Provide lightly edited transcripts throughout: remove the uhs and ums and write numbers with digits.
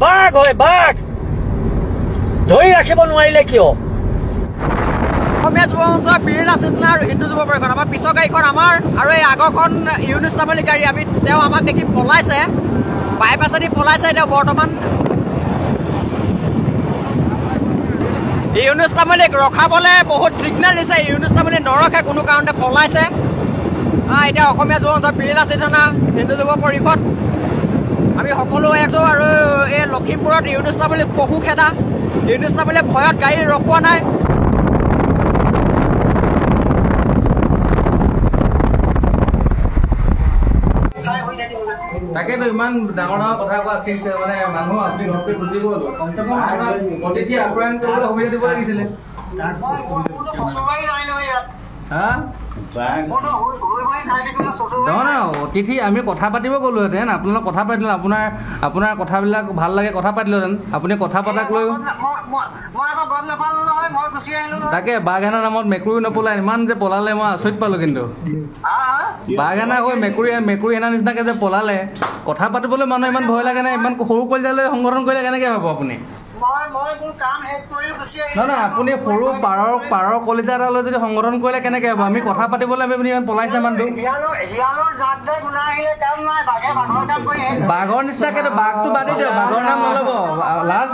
বাঘ হয় বাঘ ধৰি ৰাখিব নোৱাৰিলে কিয় অসমীয়া যুৱ মঞ্চৰ বীৰ চেতনা আৰু হিন্দু যুৱ পৰিষদ আমাৰ পিছৰ গাড়ীখন আমাৰ আৰু এই আগৰখন ইউনুছ তামুলী গাড়ী তেওঁ আমাক দেখি পলাইছে বাইপাছেদি পলাইছে তেওঁ বৰ্তমান ইউনুছ তামুলীক ৰখাবলৈ বহুত ছিগনেল দিছে ইউনুছ তামুলী নৰখে কোনো কাৰণতে পলাইছে এতিয়া অসমীয়া যুৱ মঞ্চৰ বীৰ চেতনা হিন্দু যুৱ পৰিষদ আমি সকলো আছো আৰু এই লখিমপুৰত ইউনুছ তামুলী পশু খেদা ইউনুছ তামুলীয়ে ভয়ত গাড়ী ৰখোৱা নাই তাকেতো ইমান ডাঙৰ ডাঙৰ কথা কোৱা আছিল মানে মানুহ আপুনি ঘৰতে গুচি গ'ল কমচে কম আপোনাৰ অতিথি আপ্যায়ন কৰিবলৈ সুবিধা দিব লাগিছিলে নহয় অতিথি আমি কথা পাতিব গ'লোহেঁতেন আপোনালোক কথা পাতিলোঁ আপোনাৰ কথাবিলাক ভাল লাগে কথা পাতিলোহেঁতেন আপুনি কথা পতাক লৈ তাকে বাঘেনা নামত মেকুৰীও নপলায় ইমান যে পলালে মই আচৰিত পালোঁ কিন্তু বাঘেনা হৈ মেকুৰী এনা নিচিনাকৈ যে পলালে কথা পাতিবলৈ মানুহ ইমান ভয় লাগে নে ইমান সৰু কলিজালৈ সংগঠন কৰিলে কেনেকৈ ভাব আপুনি নহয় আপুনি সৰু পাৰৰ কলিজা এটালৈ যদি সংগঠন কৰিলে কেনেকৈ হ'ব আমি কথা পাতিবলৈ আপুনি ইমান পলাইছে মানুহটো বাঘৰ নিচিনাকৈ বাঘটো বাদে দিয়ক বাঘৰ নাম নল'ব লাজ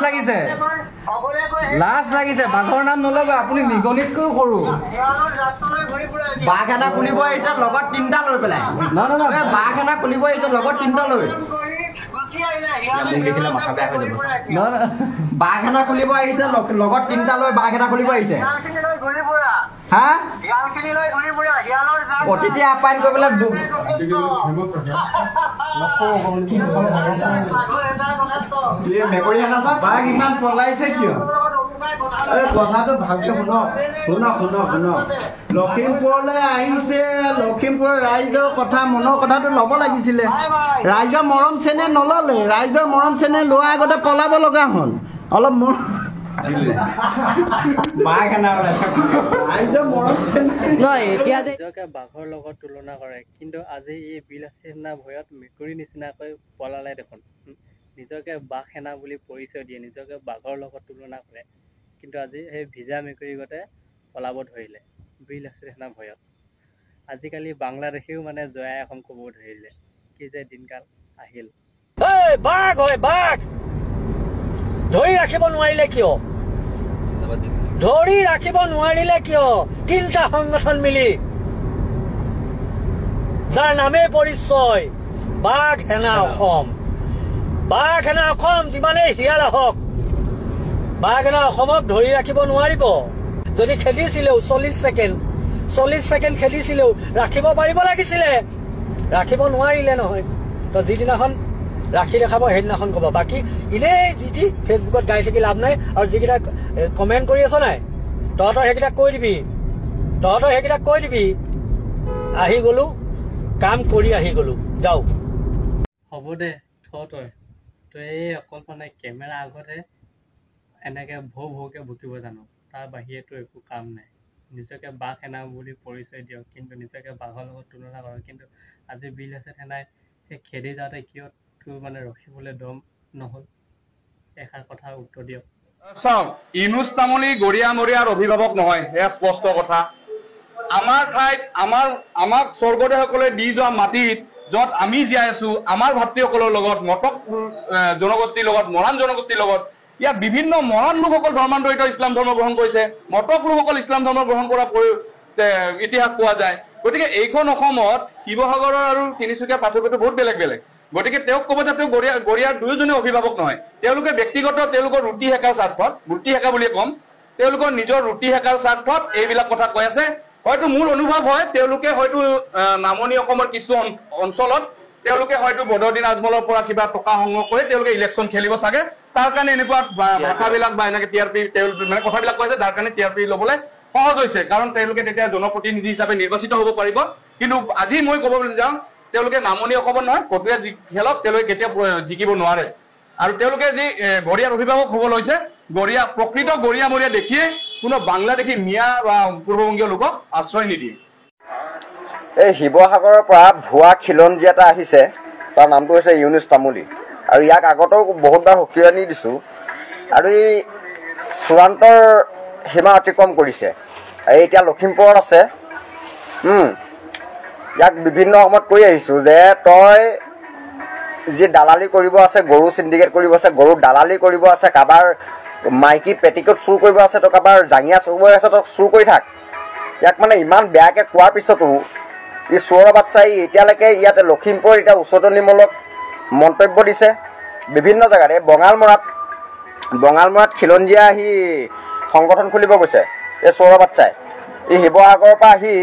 লাগিছে বাঘৰ নাম নল'ব আপুনি নিগনিতকৈও সৰু বাঘ এটা খুলিব আহিছে লগত তিনিটা লৈ পেলাই নহয় বাঘ এটা খুলিব আহিছে লগত তিনিটা লৈ বাঘ এটা খুলিব আহিছে লগত তিনিটা লৈ বাঘ এটা খুলিব আহিছে হা অতিথি আপ্যায়ন কৰিবলৈ মেকুৰী এটা বাঘ ইমান পলাইছে কিয় কথাটো ভালকে শুনক লখিমপুৰলৈ আহিছে লখিমপুৰৰ ৰাইজৰ কথা মনৰ কথাটো ল'ব লাগিছিলে ৰাইজৰ মৰম চেনেহ নল'লে ৰাইজৰ মৰম চেনেহ লোৱাৰ আগতে পলাব লগা হ'ল অলপ মোৰ বাঘৰ লগত তুলনা কৰে কিন্তু আজি এই বিল সেনা ভয়ত মেকুৰী নিচিনাকৈ পলালে দেখোন নিজকে বাঘ সেনা বুলি পৰিচয় দিয়ে নিজকে বাঘৰ লগত তুলনা কৰে কিন্তু আজি সেই ভিজা মেকুৰী গতে পলাব ধৰিলে বিল সেনা ভয়ত আজিকালি বাংলাদেশেও মানে জয়াই অসম ক'ব ধৰিলে কি যে দিনকাল আহিল বাঘ হয় বাঘ ধৰি ৰাখিব নোৱাৰিলে কিয় তিনিটা সংগঠন মিলি যাৰ নামে পৰিচয় বাঘ সেনা অসম যিমানেই হিয়াল আহক বাঘ সেনা অসমক ধৰি ৰাখিব নোৱাৰিব যদি খেলিছিলেও 40 ছেকেণ্ড খেলিছিলেও ৰাখিব পাৰিব লাগিছিলে ৰাখিব নোৱাৰিলে নহয় তো যিদিনাখন ৰাখি দেখাব সেইদিনাখন ক'ব বাকী এনেই যি ফেচবুকত গাই থাকি লাভ নাই আৰু যিকেইটা কমেণ্ট কৰি আছ নাই তহঁতৰ সেইকেইটাক কৈ দিবি আহি গ'লো কাম কৰি আহি গ'লো যাও হ'ব দে তই এই অকল মানে কেমেৰা আগতে এনেকৈ ভৌকে ভুকিব জানো তাৰ বাহিৰেতো একো কাম নাই নিজকে বাঘ সেনা বুলি পৰিচয় দিয়ক কিন্তু নিজকে বাঘৰ লগত তুলনা কৰক কিন্তু আজি বিল সেনাই সেই খেদি যাওঁতে কিয় মানে ৰখিবলৈ দম নহ'ল এষাৰ কথা উত্তৰ দিয়ক চাওক ইউনুছ তামুলী গৰিয়ামৰীয়াৰ অভিভাৱক নহয় এয়া স্পষ্ট কথা আমাৰ ঠাইত আমাক স্বৰ্গদেউসকলে দি যোৱা মাটিত য'ত আমি জীয়াই আছো আমাৰ ভাতৃসকলৰ লগত মটক জনগোষ্ঠীৰ লগত মৰাণ জনগোষ্ঠীৰ লগত ইয়াত বিভিন্ন মৰাণ লোকসকল ধৰ্মান্তৰিত ইছলাম ধৰ্ম গ্ৰহণ কৰিছে মটক লোকসকল ইছলাম ধৰ্ম গ্ৰহণ কৰা ইতিহাস পোৱা যায় গতিকে এইখন অসমত শিৱসাগৰৰ আৰু তিনিচুকীয়াৰ পাৰ্থক্যটো বহুত বেলেগ গতিকে তেওঁক ক'ব যে তেওঁ গৰিয়াৰ দুয়োজনে অভিভাৱক নহয় তেওঁলোকে ব্যক্তিগত তেওঁলোকৰ ৰুটি সেকাৰ স্বাৰ্থত ৰুটি সেকা বুলিয়ে ক'ম তেওঁলোকৰ নিজৰ ৰুটি সেকাৰ স্বাৰ্থত এইবিলাক কথা কৈ আছে হয়তো মোৰ অনুভৱ হয় তেওঁলোকে হয়তো নামনি অসমৰ কিছু অঞ্চলত তেওঁলোকে হয়তো বদৰুদ্দিন আজমলৰ পৰা কিবা টকা সংগ্ৰহ কৰি তেওঁলোকে ইলেকশ্যন খেলিব চাগে তাৰ কাৰণে এনেকুৱা ভাষাবিলাক বা এনেকৈ টিআৰপি মানে কথাবিলাক কৈছে যাৰ কাৰণে টিআৰপি ল'বলৈ সহজ হৈছে কাৰণ তেওঁলোকে তেতিয়া জনপ্ৰতিনিধি হিচাপে নিৰ্বাচিত হ'ব পাৰিব কিন্তু আজি মই ক'ব যাওঁ তেওঁলোকে নামনি অসমৰ নহয় কটুৱে খেলক তেওঁলোকে কেতিয়া জিকিব নোৱাৰে আৰু তেওঁলোকে যি গৰিয়াৰ অভিভাৱক হ'ব লৈছে প্ৰকৃত গৰিয়ামৰীয়া দেখিয়ে কোনো বাংলাদেশী মিয়া বা পূৰ্ববংগীয় লোকক আশ্ৰয় নিদিয়ে এই শিৱসাগৰৰ পৰা ভুৱা খিলঞ্জী এটা আহিছে তাৰ নামটো হৈছে ইউনুছ তামুলী আৰু ইয়াক আগতেও বহুতবাৰ সকিয়ানি দিছোঁ আৰু এই চূড়ান্তৰ সীমা অতিক্ৰম কৰিছে। এতিয়া লখিমপুৰত আছে। ইয়াক বিভিন্ন সময়ত কৈ আহিছোঁ যে তই যি দালালি কৰিব আছে, গৰু চিণ্ডিকেট কৰিব আছে, গৰু দালালি কৰিব আছে, কাৰোবাৰ মাইকী পেটিকোট চুৰ কৰিব আছে, তই কাৰোবাৰ জাঙিয়া চুৰ কৰি আছে, তই চুৰ কৰি থাক। ইয়াক মানে ইমান বেয়াকৈ কোৱাৰ পিছতো ই চোৰৰ বাচ্চাই এতিয়ালৈকে ইয়াতে লখিমপুৰত এতিয়া উচতনিমূলক মন্তব্য দিছে বিভিন্ন জেগাত। এই বঙালমৰাত খিলঞ্জীয়া আহি সংগঠন খুলিব গৈছে এই চোৰৰ বাচ্চাই। এই শিৱসাগৰৰ পৰা আহি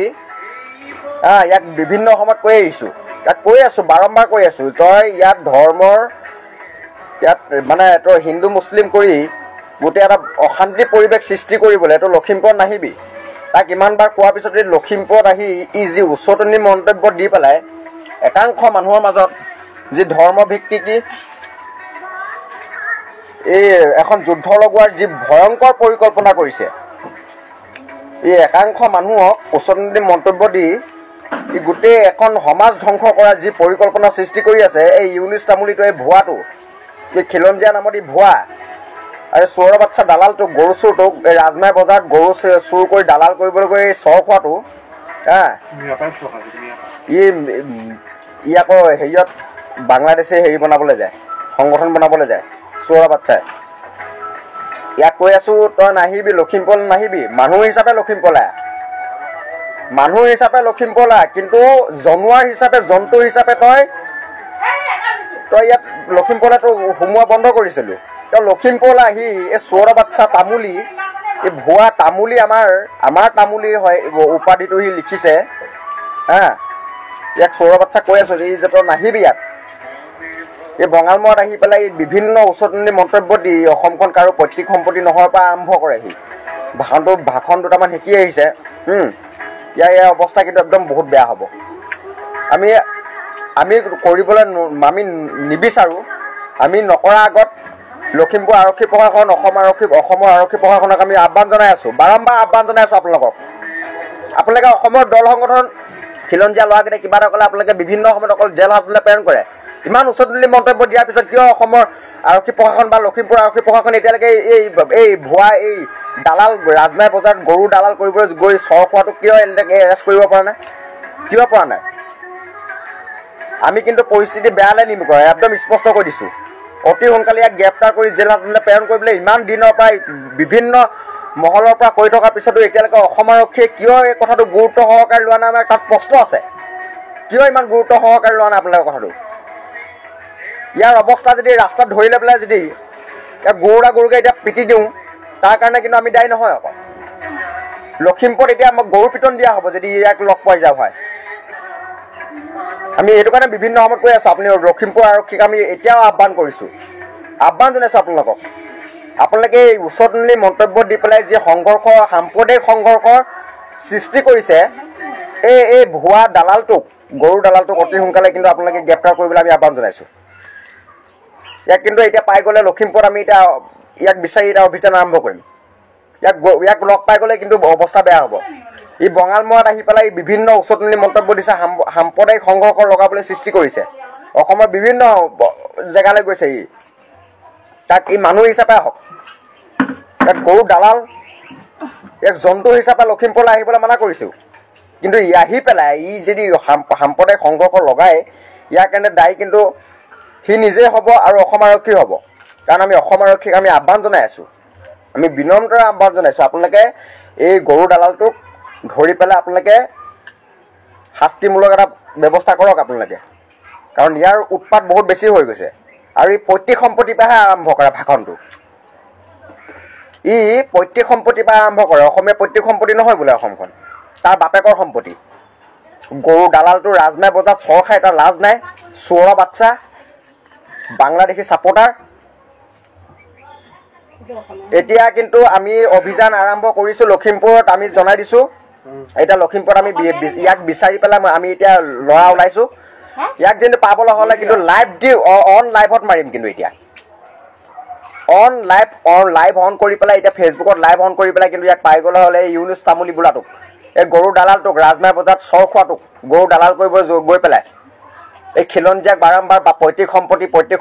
ইয়াক বিভিন্ন সময়ত কৈ আহিছোঁ, ইয়াক কৈ আছোঁ, বাৰম্বাৰ কৈ আছোঁ, তই ইয়াত ধৰ্মৰ ইয়াত মানে তই হিন্দু মুছলিম কৰি গোটেই এটা অশান্তি পৰিৱেশ সৃষ্টি কৰিবলৈ তই লখিমপুৰত নাহিবি। তাক ইমানবাৰ কোৱাৰ পিছত লখিমপুৰত আহি ই যি উচতনি মন্তব্য দি পেলাই একাংশ মানুহৰ মাজত যি ধৰ্মভিত্তিক এই এখন যুদ্ধ লগোৱাৰ যি ভয়ংকৰ পৰিকল্পনা কৰিছে, এই একাংশ মানুহক উচতনি মন্তব্য দি ই গোটেই এখন সমাজ ধ্বংস কৰাৰ যি পৰিকল্পনা সৃষ্টি কৰি আছে, এই ইউনুছ তামুলীটো, এই ভুৱাটো, এই খিলঞ্জীয়া নামত ই ভুৱা আৰু চোৰৰ বাচ্চা দালালটোক, গৰু চোৰটোক, এই ৰাজমাই বজাৰত গৰু চুৰ কৰি দালাল কৰিবলৈ গৈ এই চৰ খোৱাটো, ই আকৌ হেৰিয়ত বাংলাদেশে হেৰি বনাবলৈ যায়, সংগঠন বনাবলৈ যায় চোৰৰ বাচ্চাই। ইয়াক কৈ আছোঁ তই নাহিবি, লখিমপুৰলৈ নাহিবি, মানুহ হিচাপে লখিমপুৰলৈ, কিন্তু জনোৱাৰ হিচাপে, জন্তু হিচাপে তই ইয়াত লখিমপুৰলৈ তোৰ সোমোৱা বন্ধ কৰিছিলোঁ। তই লখিমপুৰলৈ আহি এই চোৰৰ বাচ্চা তামুলী, এই ভুৱা তামুলী, আমাৰ তামুলী হয় উপাধিটো সি লিখিছে। ইয়াক চোৰৰ বাচ্চা কৈ আছোঁ এই যে তই নাহিবি ইয়াত। এই বঙালমৰাত আহি পেলাই বিভিন্ন উচতনি মন্তব্য দি অসমখন কাৰো পৈতৃক সম্পত্তি নোহোৱাৰ পৰা আৰম্ভ কৰে সি। ভাষণ দুটামান শিকি আহিছে। ইয়াৰ অৱস্থা কিন্তু একদম বহুত বেয়া হ'ব। আমি কৰিবলৈ আমি নিবিচাৰোঁ। আমি নকৰাৰ আগত লখিমপুৰ আৰক্ষী প্ৰশাসন, অসমৰ আৰক্ষী প্ৰশাসনক আমি আহ্বান জনাই আছোঁ, বাৰম্বাৰ আহ্বান জনাই আছোঁ আপোনালোকে অসমৰ দল সংগঠন খিলঞ্জীয়া ল'ৰাকেইটাই কিবা এটা ক'লে আপোনালোকে বিভিন্ন সময়ত অকল জেল হাজতলৈ প্ৰেৰণ কৰে। ইমান উচতনি মন্তব্য দিয়াৰ পিছত কিয় অসমৰ আৰক্ষী প্ৰশাসন বা লখিমপুৰ আৰক্ষী প্ৰশাসন এতিয়ালৈকে এই ভুৱা এই দালাল ৰাজমাই বজাৰত গৰু দালাল কৰিবলৈ গৈ চৰ খোৱাটো কিয় এনেকৈ এৰেষ্ট কৰিব পৰা নাই? কিয় পৰা নাই? আমি কিন্তু পৰিস্থিতি বেয়ালৈ নিম কৰে, একদম স্পষ্ট কৰি দিছোঁ। অতি সোনকালে ইয়াক গ্ৰেপ্তাৰ কৰি জেল হাজতলৈ প্ৰেৰণ কৰিবলৈ ইমান দিনৰ পৰা বিভিন্ন মহলৰ পৰা কৈ থকাৰ পিছতো এতিয়ালৈকে অসম আৰক্ষীয়ে কিয় এই কথাটো গুৰুত্ব সহকাৰে লোৱা নাই? আমাৰ তাত প্ৰশ্ন আছে, কিয় ইমান গুৰুত্ব সহকাৰে লোৱা নাই আপোনালোকৰ কথাটো? ইয়াৰ অৱস্থা যদি ৰাস্তাত ধৰি লৈ পেলাই যদি ইয়াক গৰুকে এতিয়া পিটি দিওঁ, তাৰ কাৰণে কিন্তু আমি দায়ী নহয়। আকৌ লখিমপুৰত এতিয়া আমাক গৰু পিটন দিয়া হ'ব যদি ইয়াক লগ পাই যাওঁ হয়। আমি সেইটো কাৰণে বিভিন্ন সময়ত কৈ আছোঁ, আপুনি লখিমপুৰ আৰক্ষীক আমি এতিয়াও আহ্বান জনাইছোঁ আপোনালোকে এই উচতনি মন্তব্য দি পেলাই যি সাম্প্ৰদায়িক সংঘৰ্ষৰ সৃষ্টি কৰিছে, এই ভুৱা দালালটোক, গৰু দালালটোক অতি সোনকালে কিন্তু আপোনালোকে গ্ৰেপ্তাৰ কৰিবলৈ আমি আহ্বান জনাইছোঁ। ইয়াক কিন্তু এতিয়া পাই গ'লে লখিমপুৰত আমি এতিয়া ইয়াক বিচাৰি এটা অভিযান আৰম্ভ কৰিম। ইয়াক লগ পাই গ'লে কিন্তু অৱস্থা বেয়া হ'ব। ই বঙালমৰাত আহি পেলাই বিভিন্ন উচতনি মন্তব্য দিছে, সাম্প্ৰদায়িক সংঘৰ্ষ লগাবলৈ সৃষ্টি কৰিছে। অসমৰ বিভিন্ন জেগালৈ গৈছে তাক ই মানুহ হিচাপে আহক, ইয়াক গৰু দালাল, ইয়াক জন্তু হিচাপে লখিমপুৰলৈ আহিবলৈ মানা কৰিছোঁ। কিন্তু আহি পেলাই ই যদি সাম্প্ৰদায়িক সংঘৰ্ষ লগায়, ইয়াৰ কাৰণে দায়ী কিন্তু সি নিজেই হ'ব আৰু অসম আৰক্ষী হ'ব। কাৰণ আমি অসম আৰক্ষীক আমি আহ্বান জনাই আছোঁ, আমি বিনম্ৰৰে আহ্বান জনাইছোঁ, আপোনালোকে এই গৰু দালালটোক ধৰি পেলাই আপোনালোকে শাস্তিমূলক এটা ব্যৱস্থা কৰক আপোনালোকে। কাৰণ ইয়াৰ উৎপাত বহুত বেছি হৈ গৈছে আৰু ই পৈতৃক সম্পত্তিৰ পৰাহে আৰম্ভ কৰে ভাষণটো। ই পৈতৃক সম্পত্তিৰ পৰা আৰম্ভ কৰে। অসমীয়া পৈতৃক সম্পত্তি নহয় বোলে অসমখন, তাৰ বাপেকৰ সম্পত্তি। গৰু দালালটো ৰাজমাই বজাৰত চৰ খাই তাৰ লাজ নাই, চোৰৰ বাচ্চা, বাংলাদেশী ছাপোৰ্টাৰ। এতিয়া কিন্তু আমি অভিযান আৰম্ভ কৰিছোঁ লখিমপুৰত, আমি জনাই দিছোঁ। এতিয়া লখিমপুৰত আমি ইয়াক বিচাৰি পেলাই আমি এতিয়া ল'ৰা ওলাইছোঁ। ইয়াক কিন্তু পাবলৈ হ'লে কিন্তু অন লাইভত মাৰিম। কিন্তু এতিয়া লাইভ অন কৰি পেলাই, এতিয়া ফেচবুকত লাইভ অন কৰি পেলাই কিন্তু ইয়াক পাই গ'লে হ'লে ইউনুছ তামুলী বোলাটোক, এই গৰু দালালটোক, ৰাজমাই বজাৰত চৰ খোৱাটোক, গৰু দালাল কৰিব গৈ পেলাই এই খিলঞ্জীয়াক বাৰম্বাৰ বা পৈতৃক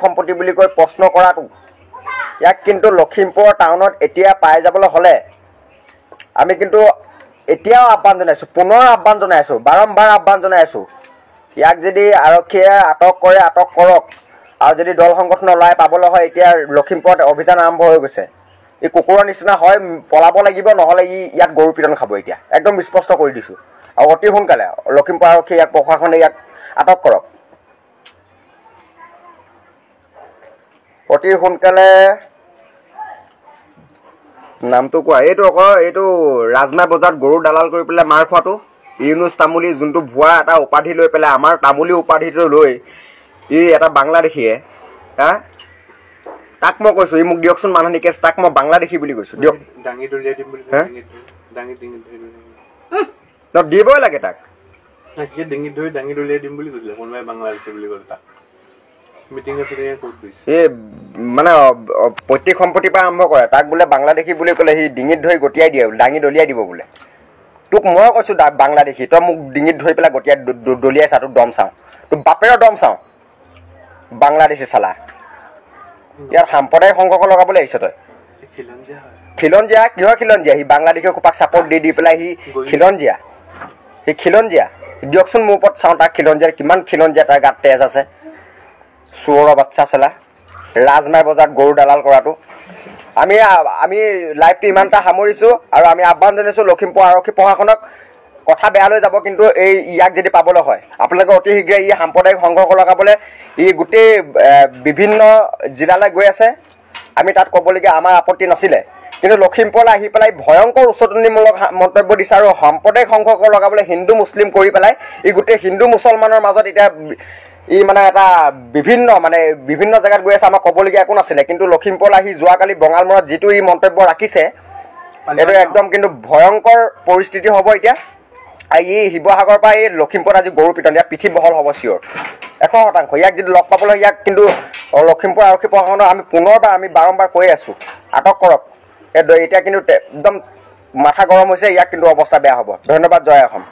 সম্পত্তি বুলি কৈ প্ৰশ্ন কৰাটো ইয়াক কিন্তু লখিমপুৰ টাউনত এতিয়া পাই যাবলৈ হ'লে আমি কিন্তু এতিয়াও আহ্বান জনাইছোঁ, পুনৰ আহ্বান জনাইছোঁ, বাৰম্বাৰ আহ্বান জনাইছোঁ। ইয়াক যদি আৰক্ষীয়ে আটক কৰে আটক কৰক, আৰু যদি দল সংগঠন ওলাই পাবলৈ হয় এতিয়া লখিমপুৰত অভিযান আৰম্ভ হৈ গৈছে। ই কুকুৰৰ নিচিনা হয় পলাব লাগিব, নহ'লে ই ইয়াত গৰু পিটন খাব। এতিয়া একদম স্পষ্ট কৰি দিছোঁ, আৰু অতি সোনকালে লখিমপুৰ আৰক্ষী ইয়াক প্ৰশাসনে ইয়াক আটক কৰক, অতি সোনকালে। নামটো কোৱা, এইটো আকৌ এইটো ৰাজমাই বজাৰত গৰু দালাল কৰি পেলাই মাৰ খোৱাটো ইউনুছ তামুলী, যোনটো ভুৱা এটা উপাধি লৈ পেলাই আমাৰ তামুলী উপাধিটো লৈ ই এটা বাংলাদেশীয়ে, হা তাক মই কৈছোঁ ই মোক দিয়কচোন মানুহ নিকেশ, তাক মই বাংলাদেশী বুলি কৈছোঁ, দিয়ক দিবই লাগে তাক। এই মানে পৈতৃক সম্পত্তিৰ পৰা আৰম্ভ কৰে, তাক বোলে বাংলাদেশী বুলি ক'লে সি ডিঙিত ধৰি গতিয়াই দিয়ে, দাঙি দলিয়াই দিব বোলে। তোক মই কৈছোঁ বাংলাদেশী, তই মোক ডিঙিত ধৰি পেলাই গতিয়াই দলিয়াই চা, তোক দম চাওঁ, তোক বাপেৰৰ দম চাওঁ, বাংলাদেশী চালা। ইয়াত সাম্প্ৰদায়িক সংঘৰ্ষ লগাবলৈ আহিছ তই। খিলঞ্জীয়া কিহৰ খিলঞ্জীয়া? সি বাংলাদেশী খোপাক চাপৰ্ট দি পেলাই সি খিলঞ্জীয়া, দিয়কচোন মোৰ ওপৰত চাওঁ তাক খিলঞ্জীয়া, কিমান খিলঞ্জীয়া তাৰ গাত তেজ আছে। চোৰৰ বাচ্চা চালা, ৰাজমাই বজাৰত গৰু দালাল কৰাটো। আমি লাইভটো ইমানটা সামৰিছোঁ, আৰু আমি আহ্বান জনাইছোঁ লখিমপুৰ আৰক্ষী প্ৰশাসনক, কথা বেয়া লৈ যাব কিন্তু ইয়াক যদি পাবলৈ হয় আপোনালোকে অতি শীঘ্ৰে ই সাম্প্ৰদায়িক সংঘৰ্ষ লগাবলৈ ই গোটেই বিভিন্ন জিলালৈ গৈ আছে। আমি তাত ক'বলগীয়া আমাৰ আপত্তি নাছিলে, কিন্তু লখিমপুৰলৈ আহি পেলাই ভয়ংকৰ উচতনিমূলক মন্তব্য দিছে, আৰু সাম্প্ৰদায়িক সংঘৰ্ষ লগাবলৈ হিন্দু মুছলিম কৰি পেলাই ই গোটেই হিন্দু মুছলমানৰ মাজত এতিয়া ই মানে এটা বিভিন্ন জেগাত গৈ আছে। আমাক ক'বলগীয়া একো নাছিলে, কিন্তু লখিমপুৰলৈ আহি যোৱাকালি বঙালমৰাত যিটো ই মন্তব্য ৰাখিছে, এইটো একদম কিন্তু ভয়ংকৰ পৰিস্থিতি হ'ব এতিয়া। আৰু ই শিৱসাগৰৰ পৰা এই লখিমপুৰত আজি গৰু পিটন, ইয়াত পিঠি বহল হ'ব চিঞৰ 100%। ইয়াক যদি লগ পাবলৈ ইয়াক কিন্তু লখিমপুৰ আৰক্ষী প্ৰশাসনক আমি বাৰম্বাৰ কৈ আছোঁ আটক কৰক। এতিয়া কিন্তু একদম মাথা গৰম হৈছে, ইয়াক কিন্তু অৱস্থা বেয়া হ'ব। ধন্যবাদ, জয় অসম।